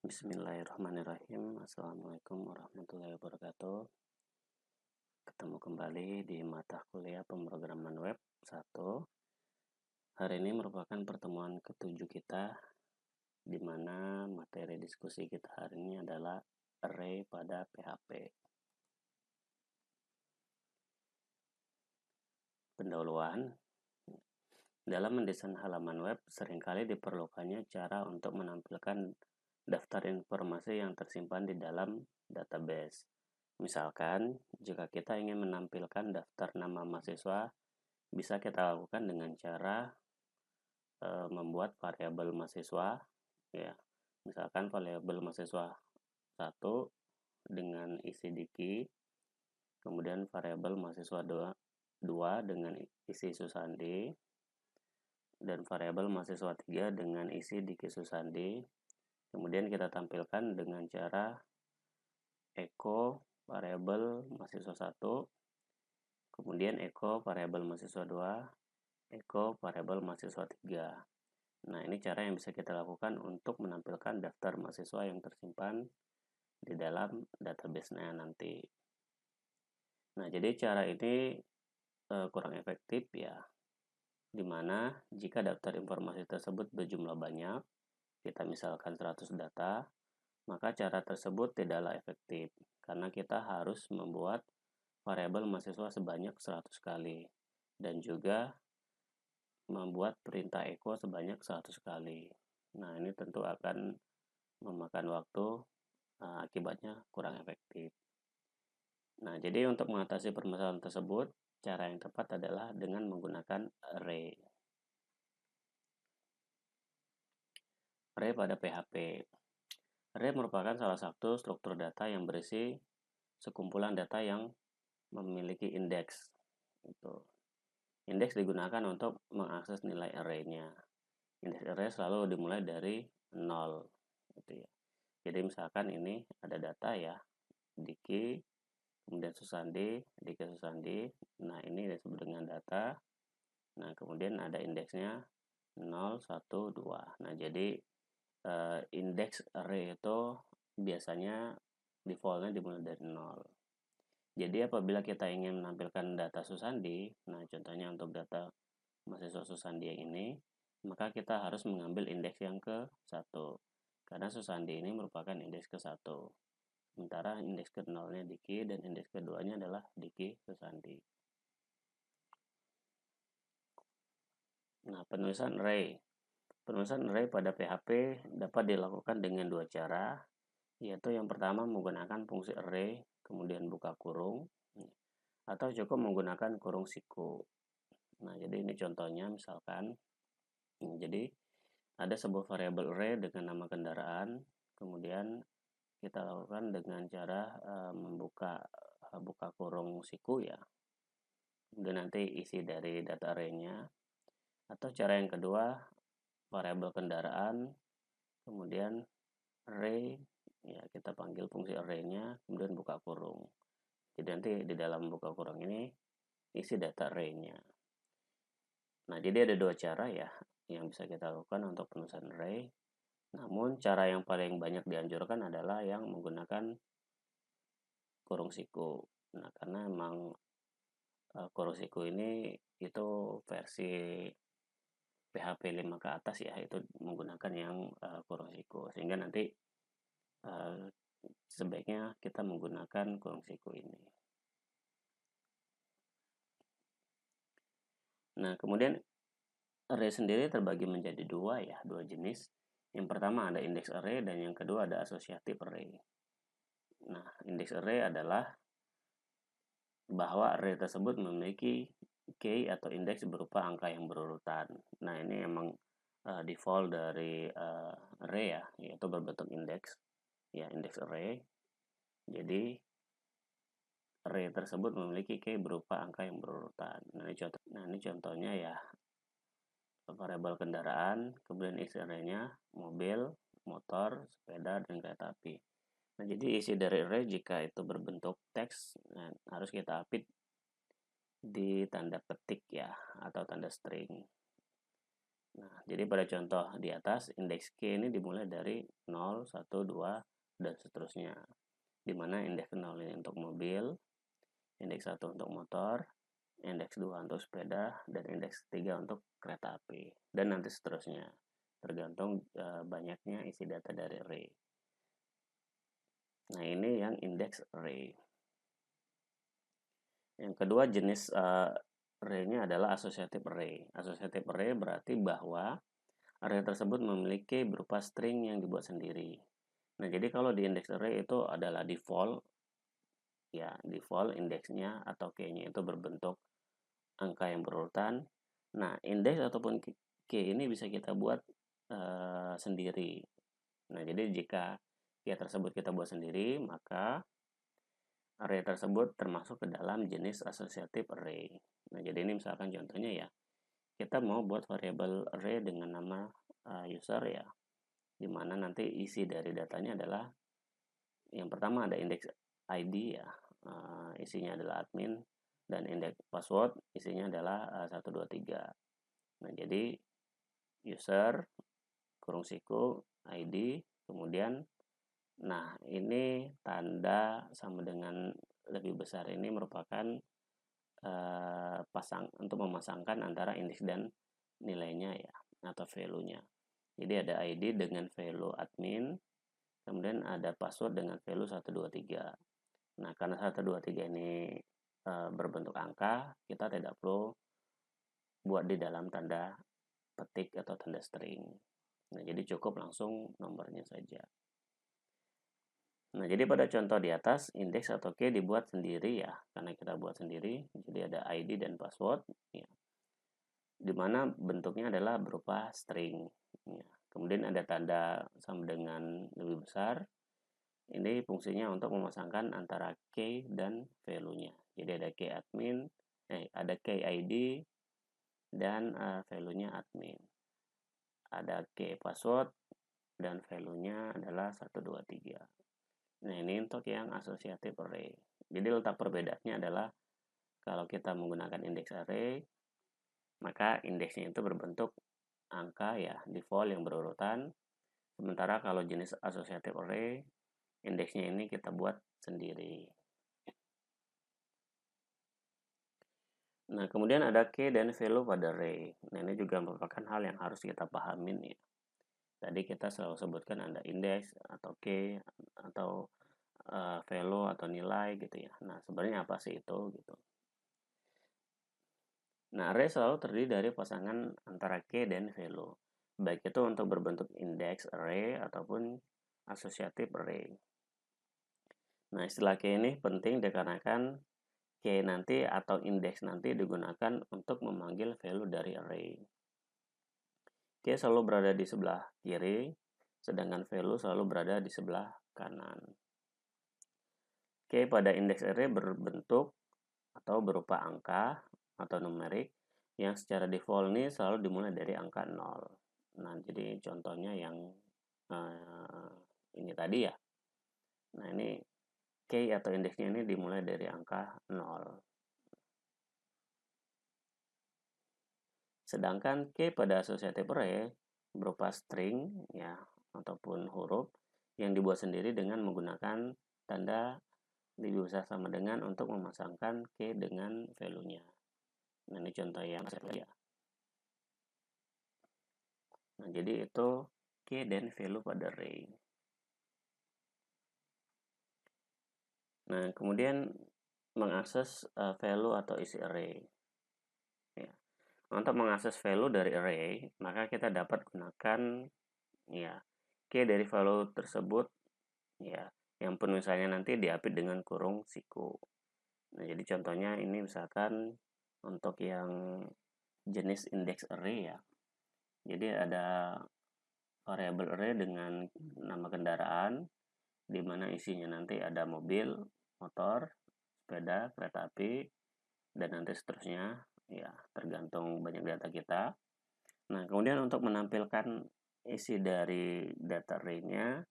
Bismillahirrahmanirrahim. Assalamualaikum warahmatullahi wabarakatuh. Ketemu kembali di mata kuliah pemrograman web 1. Hari ini merupakan pertemuan ketujuh kita, di mana materi diskusi kita hari ini adalah array pada PHP. Pendahuluan. Dalam mendesain halaman web, seringkali diperlukannya cara untuk menampilkan daftar informasi yang tersimpan di dalam database. Misalkan, jika kita ingin menampilkan daftar nama mahasiswa, bisa kita lakukan dengan cara membuat variabel mahasiswa, ya. Misalkan variabel mahasiswa 1 dengan isi Diki, kemudian variabel mahasiswa 2 dengan isi Susandi, dan variabel mahasiswa 3 dengan isi Diki Susandi. Kemudian kita tampilkan dengan cara echo variabel mahasiswa 1, kemudian echo variabel mahasiswa 2, echo variabel mahasiswa 3. Nah, ini cara yang bisa kita lakukan untuk menampilkan daftar mahasiswa yang tersimpan di dalam database-nya nanti. Nah, jadi cara ini kurang efektif ya, dimana jika daftar informasi tersebut berjumlah banyak, kita misalkan 100 data, maka cara tersebut tidaklah efektif, karena kita harus membuat variabel mahasiswa sebanyak 100 kali, dan juga membuat perintah echo sebanyak 100 kali. Nah, ini tentu akan memakan waktu, akibatnya kurang efektif. Nah, jadi untuk mengatasi permasalahan tersebut, cara yang tepat adalah dengan menggunakan array. Array pada PHP. Array merupakan salah satu struktur data yang berisi sekumpulan data yang memiliki indeks. Indeks digunakan untuk mengakses nilai array-nya. Indeks array selalu dimulai dari 0. Gitu ya. Jadi misalkan ini ada data ya, Diki, kemudian Susandi, Diki Susandi. Nah, ini disebut dengan data. Nah, kemudian ada indeksnya 0, 1, 2. Nah, jadi indeks array itu biasanya defaultnya dimulai dari 0. Jadi apabila kita ingin menampilkan data Susandi, nah contohnya untuk data mahasiswa Susandi yang ini, maka kita harus mengambil indeks yang ke-1. Karena Susandi ini merupakan indeks ke-1. Sementara indeks ke-0-nya Diki dan indeks ke-2-nya adalah Diki Susandi. Nah, penulisan array. Penulisan array pada PHP dapat dilakukan dengan dua cara, yaitu yang pertama menggunakan fungsi array, kemudian buka kurung, atau cukup menggunakan kurung siku. Nah, jadi ini contohnya misalkan, jadi ada sebuah variabel array dengan nama kendaraan, kemudian kita lakukan dengan cara membuka buka kurung siku ya, kemudian nanti isi dari data array-nya. Atau cara yang kedua, variabel kendaraan, kemudian array, ya kita panggil fungsi array-nya, kemudian buka kurung. Jadi nanti di dalam buka kurung ini isi data array-nya. Nah, jadi ada dua cara ya yang bisa kita lakukan untuk penulisan array. Namun cara yang paling banyak dianjurkan adalah yang menggunakan kurung siku. Nah, karena emang kurung siku ini itu versi PHP 5 ke atas ya, itu menggunakan yang kurung siku. Sehingga nanti sebaiknya kita menggunakan kurung siku ini. Nah, kemudian array sendiri terbagi menjadi dua jenis. Yang pertama ada index array dan yang kedua ada associative array. Nah, index array adalah bahwa array tersebut memiliki key atau indeks berupa angka yang berurutan. Nah, ini emang default dari array ya, yaitu berbentuk indeks. Ya, index array. Jadi array tersebut memiliki key berupa angka yang berurutan. Nah, ini contohnya ya. Variabel kendaraan, kemudian isi array-nya mobil, motor, sepeda, dan kereta api. Nah, jadi isi dari array jika itu berbentuk teks, nah, harus kita apit di tanda petik ya, atau tanda string. Nah, jadi pada contoh di atas, indeks K ini dimulai dari 0, 1, 2, dan seterusnya. Di mana indeks 0 ini untuk mobil, indeks 1 untuk motor, indeks 2 untuk sepeda, dan indeks 3 untuk kereta api. Dan nanti seterusnya, tergantung banyaknya isi data dari array. Nah, ini yang indeks array. Yang kedua jenis array-nya adalah associative array. Associative array berarti bahwa array tersebut memiliki berupa string yang dibuat sendiri. Nah, jadi kalau di index array itu adalah default, ya default indeksnya atau key-nya itu berbentuk angka yang berurutan. Nah, indeks ataupun key ini bisa kita buat sendiri. Nah, jadi jika key tersebut kita buat sendiri, maka array tersebut termasuk ke dalam jenis associative array. Nah, jadi ini misalkan contohnya ya, kita mau buat variabel array dengan nama user ya, di mana nanti isi dari datanya adalah yang pertama ada indeks ID ya, isinya adalah admin, dan indeks password isinya adalah 123. Nah, jadi user kurung siku ID, kemudian nah ini tanda sama dengan lebih besar ini merupakan untuk memasangkan antara indeks dan nilainya ya, atau value-nya. Jadi ada ID dengan value admin, kemudian ada password dengan value 123. Nah, karena 123 ini berbentuk angka, kita tidak perlu buat di dalam tanda petik atau tanda string. Nah, jadi cukup langsung nomornya saja. Nah, jadi pada contoh di atas, indeks atau key dibuat sendiri ya, karena kita buat sendiri. Jadi ada ID dan password, ya, di mana bentuknya adalah berupa string. Ya. Kemudian ada tanda sama dengan lebih besar. Ini fungsinya untuk memasangkan antara key dan value-nya. Jadi ada key admin, ada key ID dan value-nya admin. Ada key password dan value-nya adalah 123. Nah, ini untuk yang associative array. Jadi letak perbedaannya adalah kalau kita menggunakan indeks array, maka indeksnya itu berbentuk angka ya, default yang berurutan. Sementara kalau jenis associative array, indeksnya ini kita buat sendiri. Nah, kemudian ada key dan value pada array. Nah, ini juga merupakan hal yang harus kita pahamin ya. Tadi kita selalu sebutkan ada indeks atau key atau value atau nilai gitu ya. Nah, sebenarnya apa sih itu gitu. Nah, array selalu terdiri dari pasangan antara key dan value. Baik itu untuk berbentuk index array ataupun associative array. Nah, istilah key ini penting dikarenakan key nanti atau indeks nanti digunakan untuk memanggil value dari array. Key selalu berada di sebelah kiri, sedangkan value selalu berada di sebelah kanan. Key pada indeks array berbentuk atau berupa angka atau numerik yang secara default ini selalu dimulai dari angka 0. Nah, jadi contohnya yang ini tadi ya. Nah, ini key atau indeksnya ini dimulai dari angka 0. Sedangkan key pada associative array berupa string ya ataupun huruf yang dibuat sendiri dengan menggunakan tanda lebih besar sama dengan untuk memasangkan key dengan value-nya. Nah, ini contoh yang ya. Nah, jadi itu key dan value pada array. Nah, kemudian mengakses value atau isi array. Ya. Untuk mengakses value dari array, maka kita dapat gunakan ya key dari value tersebut ya, yang penulisannya nanti diapit dengan kurung siku. Nah, jadi contohnya ini misalkan untuk yang jenis index array ya. Jadi ada variabel array dengan nama kendaraan di mana isinya nanti ada mobil, motor, sepeda, kereta api, dan nanti seterusnya ya tergantung banyak data kita. Nah, kemudian untuk menampilkan isi dari data array-nya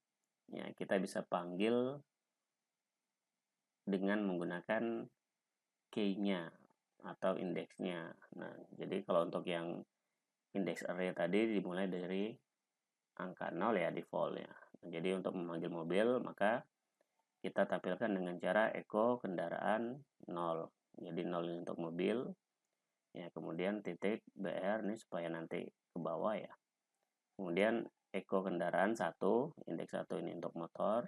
ya kita bisa panggil dengan menggunakan key-nya atau indeksnya. Nah, jadi kalau untuk yang index array tadi dimulai dari angka 0 ya, default ya. Jadi untuk memanggil mobil maka kita tampilkan dengan cara echo kendaraan 0. Jadi 0 ini untuk mobil ya, kemudian titik BR ini supaya nanti ke bawah ya. Kemudian echo kendaraan 1, indeks 1 ini untuk motor.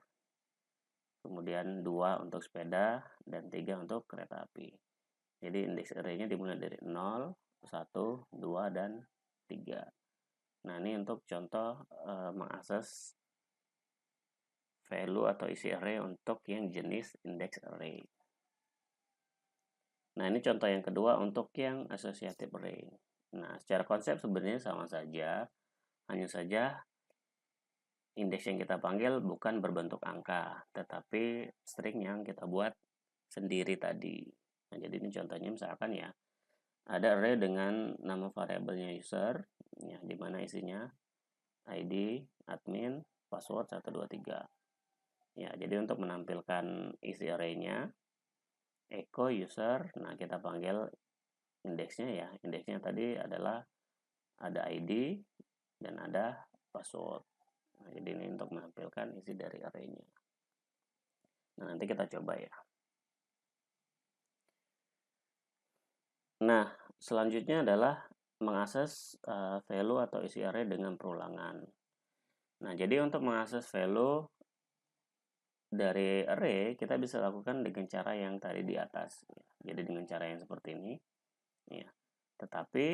Kemudian 2 untuk sepeda dan 3 untuk kereta api. Jadi indeks array-nya dimulai dari 0, 1, 2 dan 3. Nah, ini untuk contoh mengakses value atau isi array untuk yang jenis index array. Nah, ini contoh yang kedua untuk yang associative array. Nah, secara konsep sebenarnya sama saja, hanya saja indeks yang kita panggil bukan berbentuk angka, tetapi string yang kita buat sendiri tadi. Nah, jadi ini contohnya misalkan ya, ada array dengan nama variabelnya user, ya, di mana isinya ID, admin, password 123. Ya, jadi untuk menampilkan isi array-nya, echo user, nah kita panggil indeksnya ya. Indeksnya tadi adalah ada ID dan ada password. Nah, jadi ini untuk menampilkan isi dari array-nya. Nah, nanti kita coba ya. Nah, selanjutnya adalah mengakses value atau isi array dengan perulangan. Nah, jadi untuk mengakses value dari array, kita bisa lakukan dengan cara yang tadi di atas. Jadi dengan cara yang seperti ini. Ya. Tetapi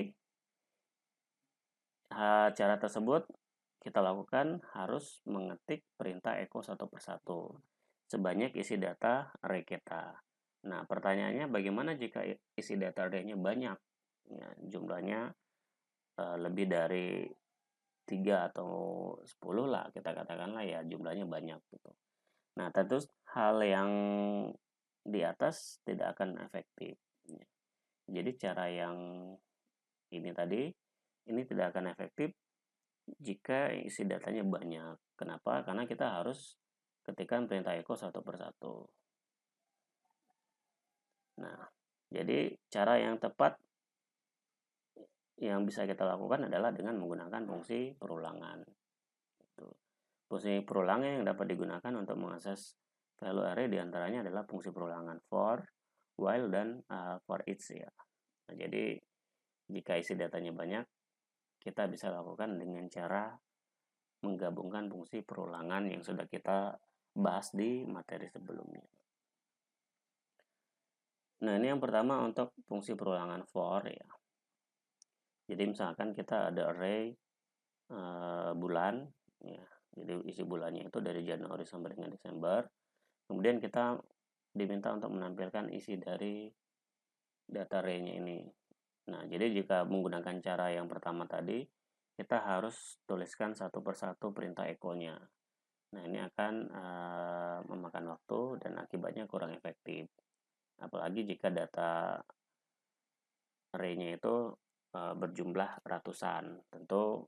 cara tersebut kita lakukan harus mengetik perintah echo satu persatu sebanyak isi data array kita. Nah, pertanyaannya bagaimana jika isi data array-nya banyak? Ya, jumlahnya lebih dari 3 atau 10 lah, kita katakanlah ya jumlahnya banyak gitu. Nah, tentu hal yang di atas tidak akan efektif. Jadi cara yang ini tadi, ini tidak akan efektif jika isi datanya banyak. Kenapa? Karena kita harus ketikkan perintah echo satu persatu. Nah, jadi cara yang tepat yang bisa kita lakukan adalah dengan menggunakan fungsi perulangan. Fungsi perulangan yang dapat digunakan untuk mengakses value array diantaranya adalah fungsi perulangan for, while, dan for each ya. Nah, jadi jika isi datanya banyak, kita bisa lakukan dengan cara menggabungkan fungsi perulangan yang sudah kita bahas di materi sebelumnya. Nah, ini yang pertama untuk fungsi perulangan for ya. Jadi misalkan kita ada array bulan ya. Jadi isi bulannya itu dari Januari sampai dengan Desember. Kemudian kita diminta untuk menampilkan isi dari data array-nya ini. Nah, jadi jika menggunakan cara yang pertama tadi, kita harus tuliskan satu persatu perintah echo-nya. Nah, ini akan memakan waktu dan akibatnya kurang efektif. Apalagi jika data array-nya itu berjumlah ratusan. Tentu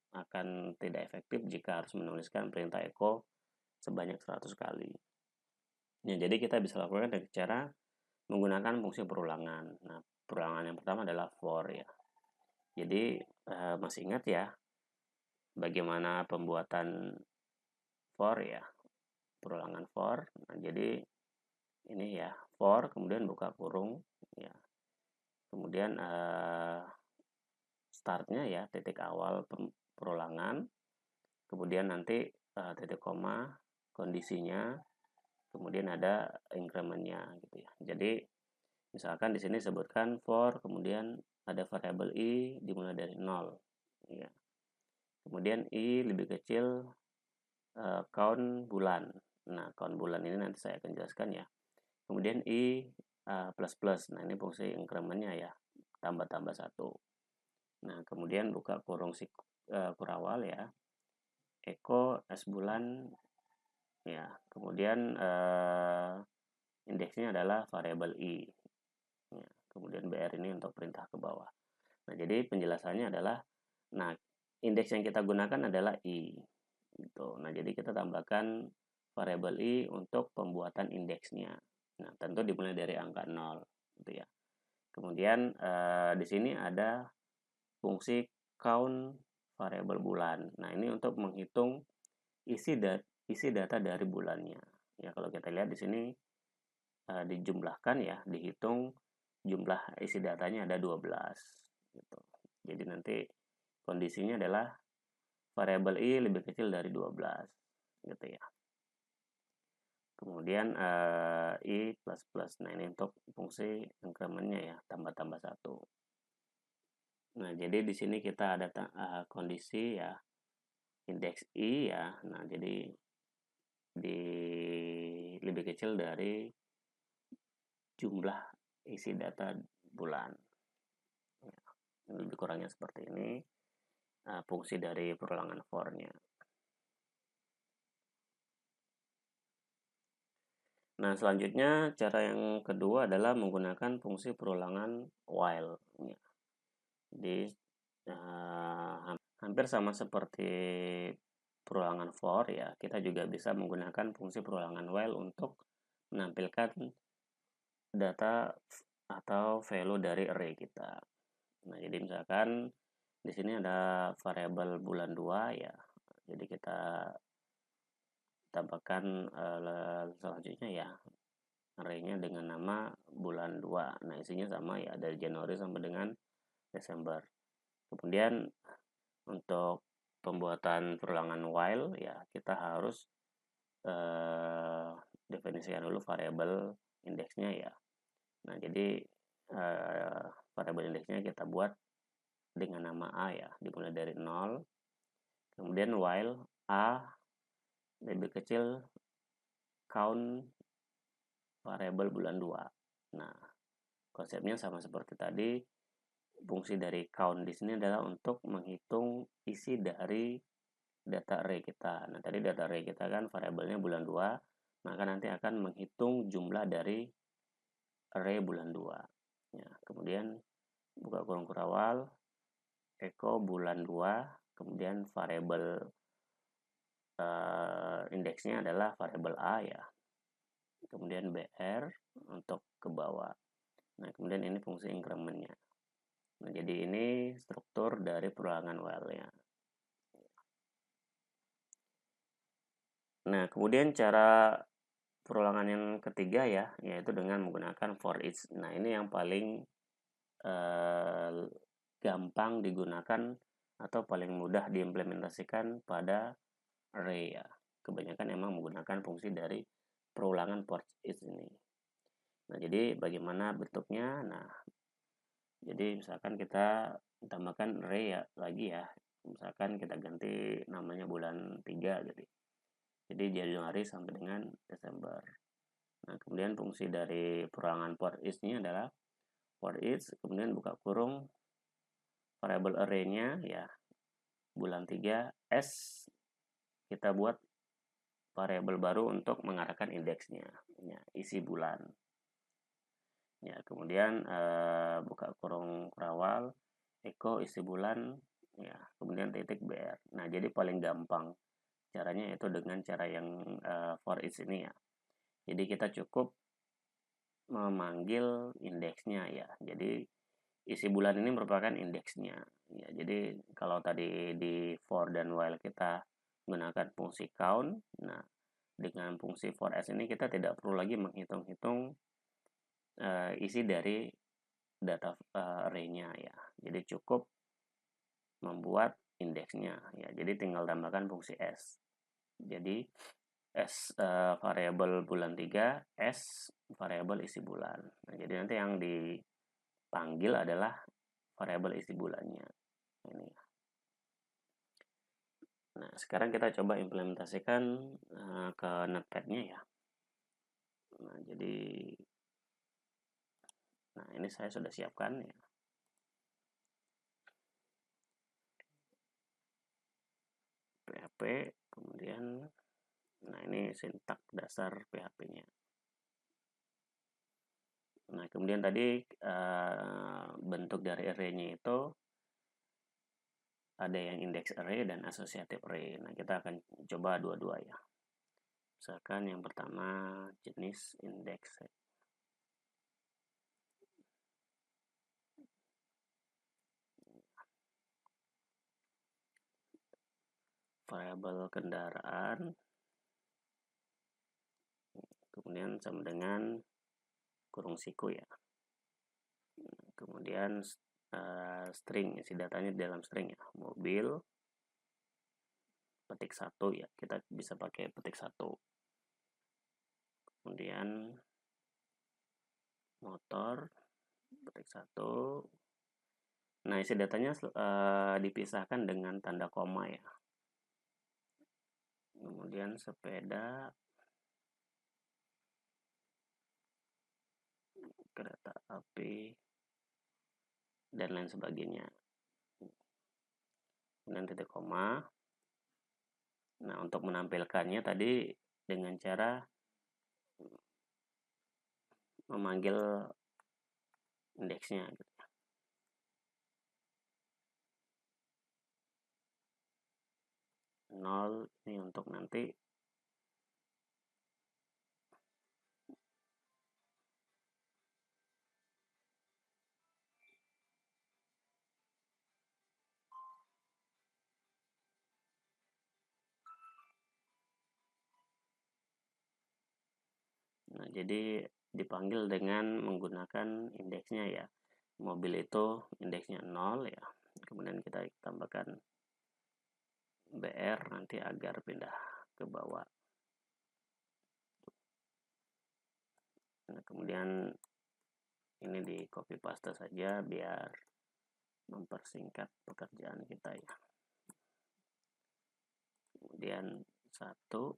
akan tidak efektif jika harus menuliskan perintah echo sebanyak 100 kali. Ya, jadi kita bisa lakukan dengan cara menggunakan fungsi perulangan. Nah, perulangan yang pertama adalah for ya. Jadi masih ingat ya bagaimana pembuatan for ya, perulangan for. Nah, jadi ini ya for, kemudian buka kurung ya, kemudian startnya ya titik awal perulangan, kemudian nanti titik koma kondisinya, kemudian ada incrementnya gitu ya. Jadi misalkan di sini sebutkan for, kemudian ada variabel i dimulai dari 0 ya. Kemudian i lebih kecil count bulan. Nah, count bulan ini nanti saya akan jelaskan ya. Kemudian i plus plus. Nah, ini fungsi incrementnya ya, tambah-tambah 1. Nah, kemudian buka kurung kurawal ya, echo s bulan ya. Kemudian indeksnya adalah variabel i ya. Kemudian br ini untuk perintah ke bawah. Nah, jadi penjelasannya adalah, nah, indeks yang kita gunakan adalah i gitu. Nah, jadi kita tambahkan variabel i untuk pembuatan indeksnya. Nah, tentu dimulai dari angka 0 gitu ya. Kemudian di sini ada fungsi count variabel bulan. Nah, ini untuk menghitung isi data dari bulannya. Ya, kalau kita lihat di sini dijumlahkan ya, dihitung jumlah isi datanya ada 12 gitu. Jadi nanti kondisinya adalah variabel i lebih kecil dari 12 gitu ya. Kemudian i plus plus. Nah, ini untuk fungsi incrementnya ya, tambah-tambah 1. Nah, jadi di sini kita ada kondisi ya, indeks i ya. Nah, jadi di lebih kecil dari jumlah isi data bulan. Ya, lebih kurangnya seperti ini fungsi dari perulangan for-nya. Nah, selanjutnya cara yang kedua adalah menggunakan fungsi perulangan while. Jadi hampir sama seperti perulangan for ya, kita juga bisa menggunakan fungsi perulangan while untuk menampilkan data atau value dari array kita. Nah, jadi misalkan di sini ada variabel bulan 2 ya. Jadi kita tambahkan selanjutnya ya array-nya dengan nama bulan 2. Nah, isinya sama ya, dari Januari sampai dengan Desember. Kemudian untuk pembuatan perulangan while ya, kita harus definisikan dulu variabel indeksnya ya. Nah, jadi variabel indeksnya kita buat dengan nama a ya, dimulai dari 0. Kemudian while a lebih kecil count variabel bulan 2. Nah, konsepnya sama seperti tadi. Fungsi dari count di sini adalah untuk menghitung isi dari data array kita. Nah, tadi data array kita kan variabelnya bulan 2, maka nanti akan menghitung jumlah dari array bulan 2. Ya, kemudian buka kurung kurawal, echo bulan 2, kemudian variabel indeksnya adalah variabel a ya. Kemudian br untuk ke bawah. Nah, kemudian ini fungsi incrementnya. Nah, jadi ini struktur dari perulangan while-nya. Nah, kemudian cara perulangan yang ketiga ya, yaitu dengan menggunakan for each. Nah, ini yang paling gampang digunakan atau paling mudah diimplementasikan pada array ya. Kebanyakan emang menggunakan fungsi dari perulangan for each ini. Nah, jadi bagaimana bentuknya? Nah, jadi misalkan kita tambahkan array ya lagi ya. Misalkan kita ganti namanya bulan 3 gitu. Jadi Januari sampai dengan Desember. Nah, kemudian fungsi dari perulangan for each ini adalah for each, kemudian buka kurung variabel array-nya ya bulan 3 s, kita buat variabel baru untuk mengarahkan indeksnya ya, isi bulan. Ya, kemudian buka kurung kurawal echo isi bulan ya, kemudian titik br. Nah, jadi paling gampang caranya itu dengan cara yang for each ini ya. Jadi kita cukup memanggil indeksnya ya. Jadi isi bulan ini merupakan indeksnya. Ya, jadi kalau tadi di for dan while kita menggunakan fungsi count, nah dengan fungsi for s ini kita tidak perlu lagi menghitung-hitung isi dari data array-nya ya. Jadi cukup membuat indeksnya ya. Jadi tinggal tambahkan fungsi s. Jadi S variabel bulan 3, S variabel isi bulan. Nah, jadi nanti yang dipanggil adalah variabel isi bulannya. Ini. Nah, sekarang kita coba implementasikan ke Notepad-nya ya. Nah, jadi ini saya sudah siapkan ya. PHP, kemudian nah ini sintak dasar PHP-nya. Nah, kemudian tadi bentuk dari array-nya itu ada yang index array dan associative array. Nah, kita akan coba dua-dua ya. Misalkan yang pertama jenis index. variabel kendaraan, kemudian sama dengan kurung siku ya. Kemudian string, isi datanya di dalam string ya, mobil petik 1 ya, kita bisa pakai petik 1. Kemudian motor petik 1. Nah, isi datanya dipisahkan dengan tanda koma ya. Kemudian sepeda, kereta api, dan lain sebagainya. Kemudian titik koma. Nah, untuk menampilkannya tadi dengan cara memanggil indeksnya gitu. Nol ini untuk nanti nah, jadi dipanggil dengan menggunakan indeksnya ya. Mobil itu indeksnya 0 ya. Kemudian kita tambahkan BR nanti agar pindah ke bawah. Nah, kemudian ini di copy paste saja biar mempersingkat pekerjaan kita ya. Kemudian 1,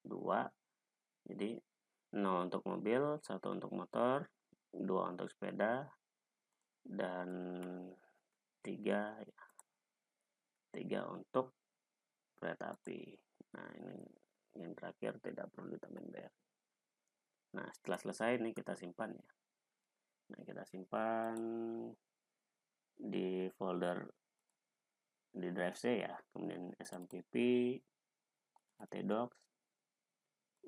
2, jadi 0 untuk mobil, 1 untuk motor, 2 untuk sepeda, dan 3 ya. 3 untuk kereta api. Nah, ini yang terakhir tidak perlu ditambahin BR. Nah, setelah selesai ini kita simpan ya. Nah, kita simpan di folder di drive C ya. Kemudian SMPP, htdocs,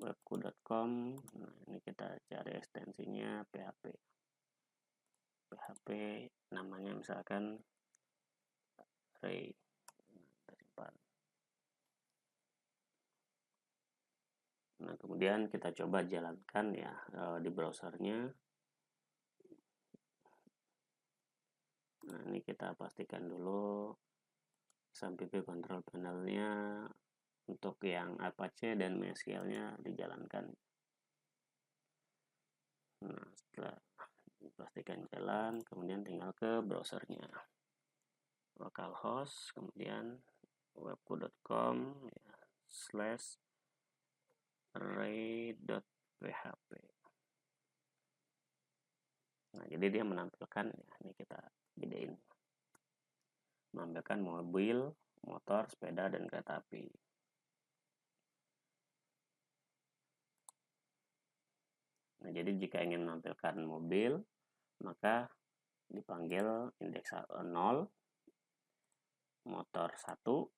webku.com. Nah, ini kita cari ekstensinya PHP. PHP namanya misalkan Ray. Kita simpan. Nah, kemudian kita coba jalankan ya di browsernya. Nah, ini kita pastikan dulu SMPP control panelnya untuk yang Apache dan MySQL-nya dijalankan. Nah, setelah pastikan jalan, kemudian tinggal ke browsernya. Localhost, kemudian webku.com ya, /array.php. Nah, jadi dia menampilkan ya, ini kita gedein. Menampilkan mobil, motor, sepeda, dan kereta api. Nah, jadi jika ingin menampilkan mobil, maka dipanggil indeks 0, motor 1,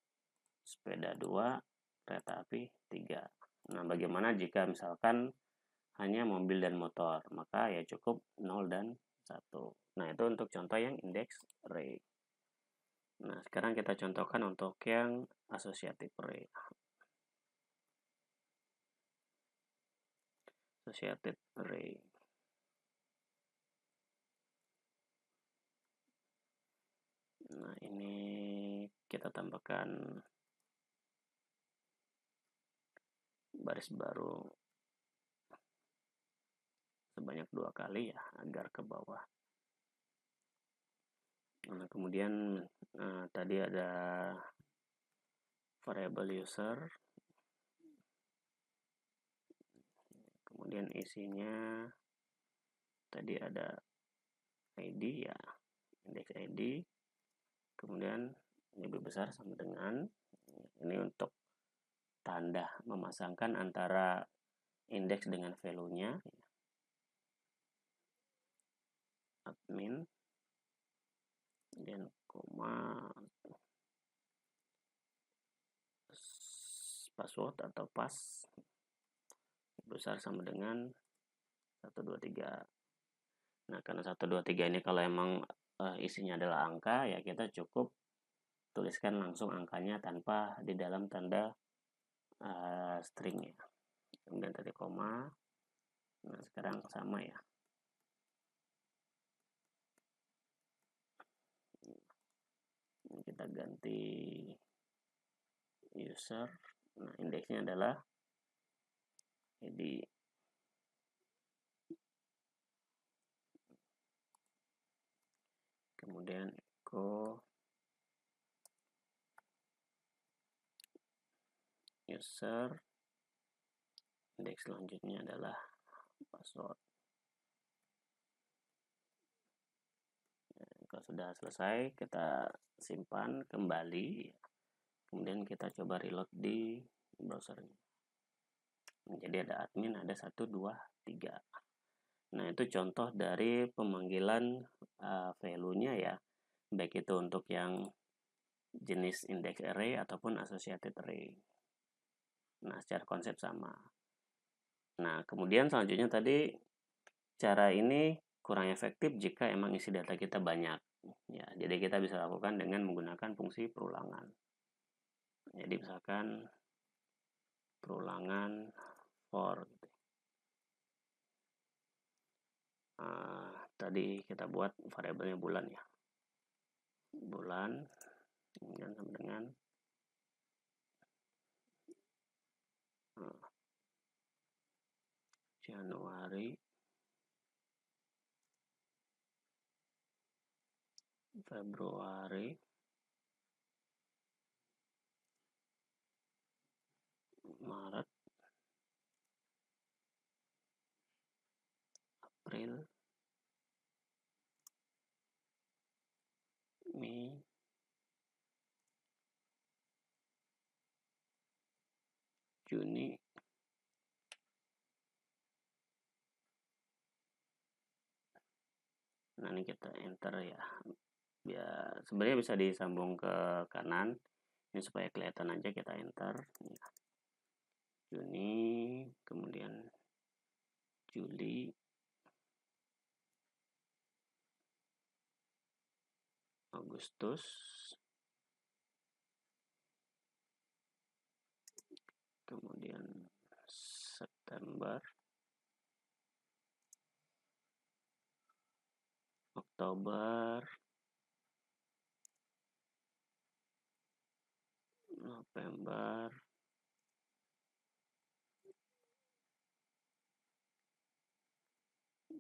sepeda 2, kereta api 3. Nah, bagaimana jika misalkan hanya mobil dan motor? Maka ya cukup 0 dan 1. Nah, itu untuk contoh yang indeks array. Nah, sekarang kita contohkan untuk yang associative array. Associative array. Nah, ini kita tambahkan baris baru sebanyak 2 kali ya, agar ke bawah. Nah, kemudian tadi ada variable user, kemudian isinya tadi ada ID ya, indeks ID, kemudian lebih besar sama dengan ini untuk tanda memasangkan antara indeks dengan value-nya, admin, dan koma, password atau pas besar sama dengan 1, 2, 3. Nah, karena 1, 2, 3 ini kalau emang isinya adalah angka, ya kita cukup tuliskan langsung angkanya tanpa di dalam tanda string ya. Kemudian tadi koma. Nah, sekarang sama ya. Kita ganti user. Nah, indeksnya adalah id. Kemudian echo user. Indeks selanjutnya adalah password. Kalau sudah selesai, kita simpan kembali. Kemudian kita coba reload di browsernya. Jadi ada admin, ada 1, 2, 3. Nah, itu contoh dari pemanggilan value-nya ya. Baik itu untuk yang jenis index array ataupun associated array. Nah, secara konsep sama. Nah, kemudian selanjutnya tadi cara ini kurang efektif jika emang isi data kita banyak. Ya, jadi kita bisa lakukan dengan menggunakan fungsi perulangan. Jadi misalkan perulangan for gitu. Tadi kita buat variabelnya bulan ya. Bulan kemudian sama dengan Januari, Februari, Maret, April, Mei, Juni, nah ini kita enter ya. Sebenarnya bisa disambung ke kanan ini supaya kelihatan aja. Kita enter ya. Juni, kemudian Juli, Agustus, kemudian September, Oktober, November,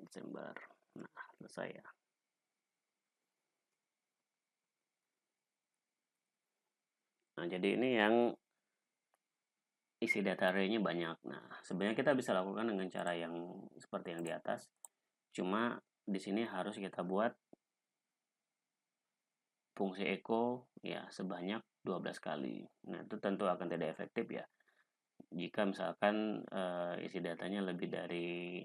Desember. Nah, selesai ya. Nah, jadi ini yang isi data array-nya banyak. Nah, sebenarnya kita bisa lakukan dengan cara yang seperti yang di atas. Cuma di sini harus kita buat fungsi echo ya sebanyak 12 kali. Nah, itu tentu akan tidak efektif ya. Jika misalkan isi datanya lebih dari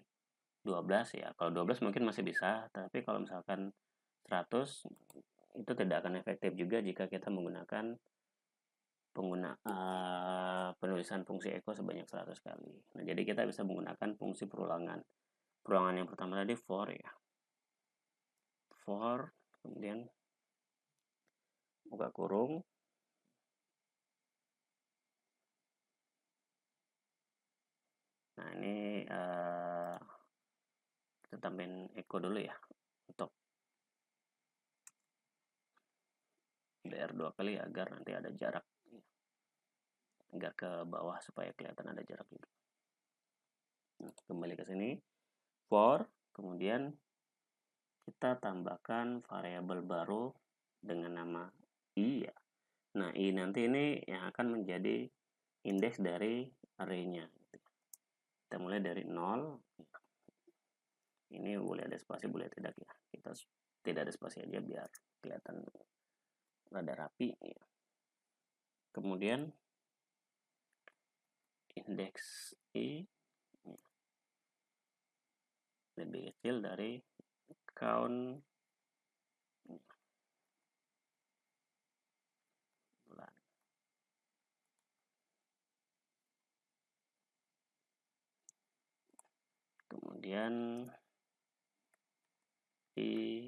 12 ya. Kalau 12 mungkin masih bisa, tapi kalau misalkan 100 itu tidak akan efektif juga jika kita menggunakan penulisan fungsi echo sebanyak 100 kali. Nah, jadi kita bisa menggunakan fungsi perulangan. Perulangan yang pertama tadi for ya. For, kemudian buka kurung. Nah, ini kita tambahin echo dulu ya. Untuk BR 2 kali agar nanti ada jarak. Agak ke bawah supaya kelihatan ada jarak juga. Nah, kembali ke sini. For, kemudian kita tambahkan variabel baru dengan nama i ya. Nah, i nanti ini yang akan menjadi indeks dari array-nya. Kita mulai dari 0. Ini boleh ada spasi, boleh tidak ya. Kita tidak ada spasi aja biar kelihatan rada rapi ya. Kemudian indeks i lebih kecil dari count bulan. Kemudian i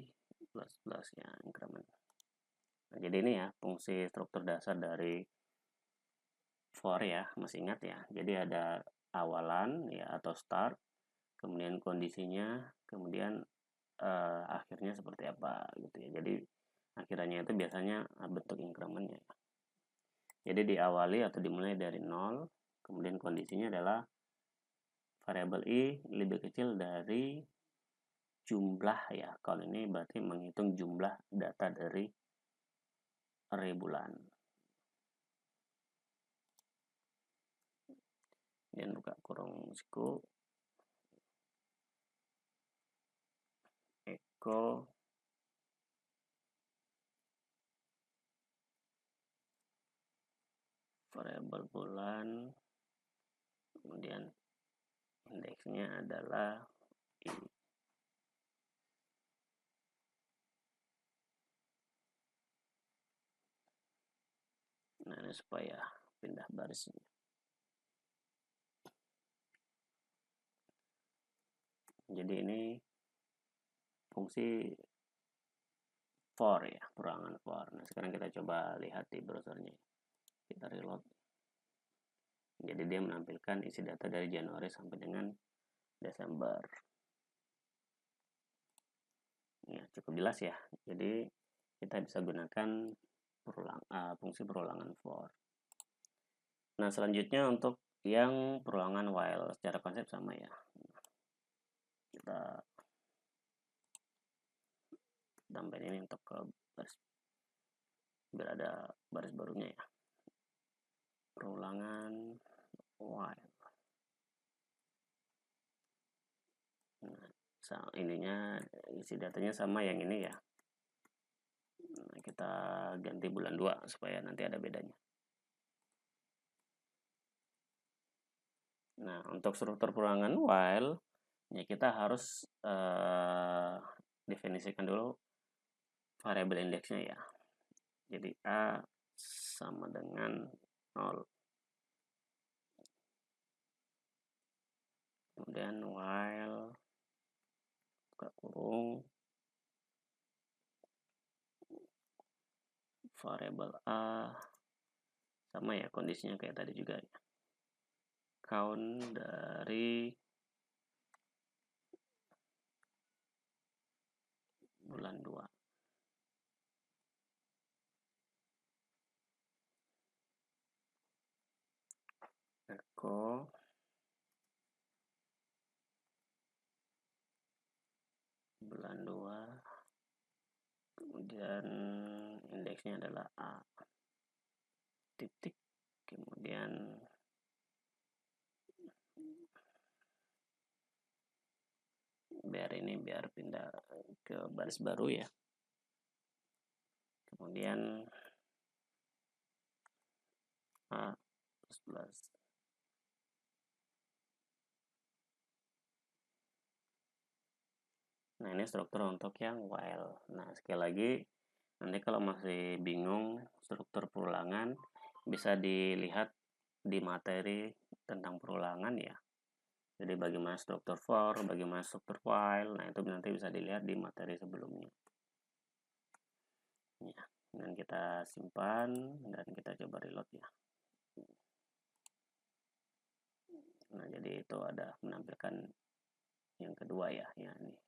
plus plus ya increment. Nah, jadi ini ya fungsi struktur dasar dari for ya, masih ingat ya. Jadi ada awalan ya atau start, kemudian kondisinya, kemudian akhirnya seperti apa gitu ya. Jadi akhirannya itu biasanya bentuk incrementnya. Jadi diawali atau dimulai dari 0, kemudian kondisinya adalah variabel i lebih kecil dari jumlah ya. Kalau ini berarti menghitung jumlah data dari array bulan. Kemudian buka kurung siku, echo variabel bulan, kemudian indeksnya adalah i. Nah, ini supaya pindah barisnya. Jadi ini fungsi for ya, perulangan for. Nah, sekarang kita coba lihat di browsernya. Kita reload. Jadi dia menampilkan isi data dari Januari sampai dengan Desember. Ya, cukup jelas ya. Jadi kita bisa gunakan fungsi perulangan for. Nah, selanjutnya untuk yang perulangan while, secara konsep sama ya. Kita tambahin ini untuk ke baris, biar ada baris barunya ya. Perulangan while. Nah, ininya isi datanya sama yang ini ya. Nah, kita ganti bulan 2 supaya nanti ada bedanya. Nah, untuk struktur perulangan while ya kita harus definisikan dulu variabel indeksnya ya. Jadi a sama dengan 0. Kemudian while buka kurung variabel a sama ya kondisinya kayak tadi juga ya. Count dari bulan 2. Echo bulan 2, kemudian indeksnya adalah a titik, kemudian biar pindah ke baris baru ya. Kemudian a plus. Nah, ini struktur untuk yang while. Nah, sekali lagi nanti kalau masih bingung struktur perulangan bisa dilihat di materi tentang perulangan ya. Jadi bagaimana struktur for, bagaimana struktur while, nah itu nanti bisa dilihat di materi sebelumnya. Ya, dan kita simpan dan kita coba reload ya. Nah, jadi itu ada menampilkan yang kedua ya, ini.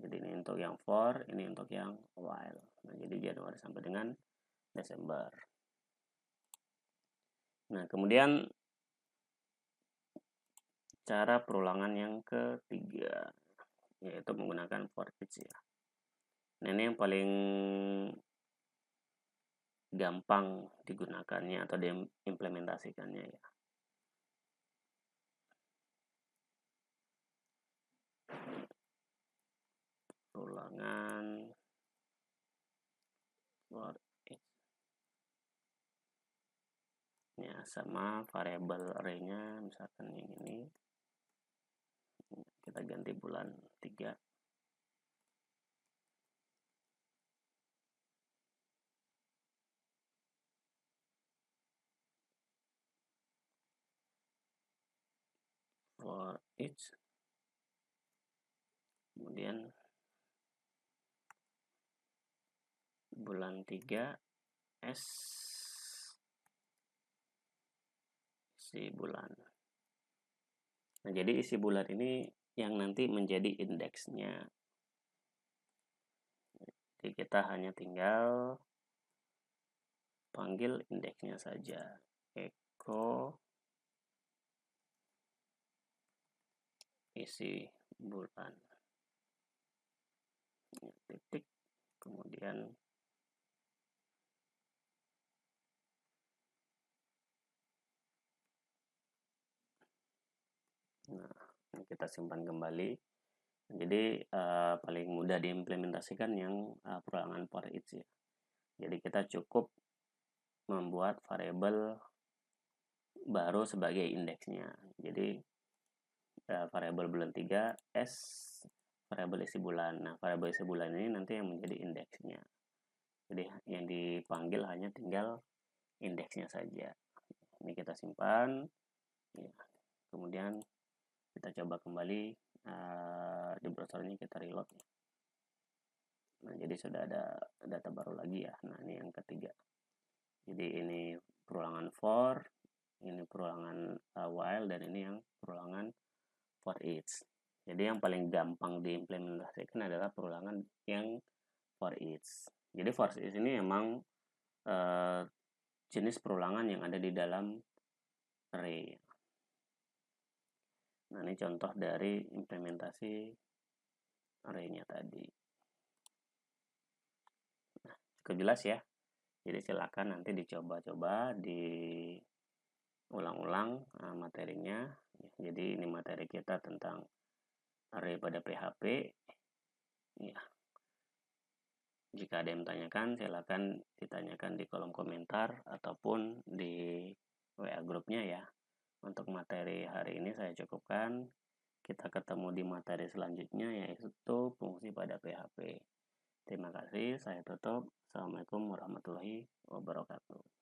Jadi ini untuk yang for, ini untuk yang while. Nah, jadi Januari sampai dengan Desember. Nah, kemudian cara perulangan yang ketiga, yaitu menggunakan for each ya. Nah, ini yang paling gampang digunakannya atau diimplementasikannya ya. Perulangan for each. Ya, sama variabel array-nya misalkan yang ini. Kita ganti bulan 3. For each. Kemudian bulan 3 S isi bulan. Nah, jadi isi bulan ini yang nanti menjadi indeksnya. Jadi kita hanya tinggal panggil indeksnya saja. Echo isi bulan. Titik, kemudian nah, kita simpan kembali. Jadi paling mudah diimplementasikan yang perulangan for each ya. Jadi kita cukup membuat variabel baru sebagai indeksnya. Jadi variabel bulan 3 S variabel isi bulan. Nah, variabel isi bulan ini nanti yang menjadi indeksnya. Jadi yang dipanggil hanya tinggal indeksnya saja. Ini kita simpan. Ya. Kemudian kita coba kembali di browser ini kita reload. Nah, jadi sudah ada data baru lagi ya. Nah, ini yang ketiga. Jadi ini perulangan for, ini perulangan while, dan ini yang perulangan for each. Jadi yang paling gampang diimplementasikan adalah perulangan yang for each. Jadi for each ini memang jenis perulangan yang ada di dalam array. Nah, ini contoh dari implementasi array-nya tadi. Nah, cukup jelas ya. Jadi silakan nanti dicoba-coba, diulang-ulang materinya. Jadi ini materi kita tentang array pada PHP. Ya. Jika ada yang tanyakan, silakan ditanyakan di kolom komentar ataupun di WA grupnya ya. Untuk materi hari ini saya cukupkan. Kita ketemu di materi selanjutnya, yaitu fungsi pada PHP. Terima kasih, saya tutup. Assalamualaikum warahmatullahi wabarakatuh.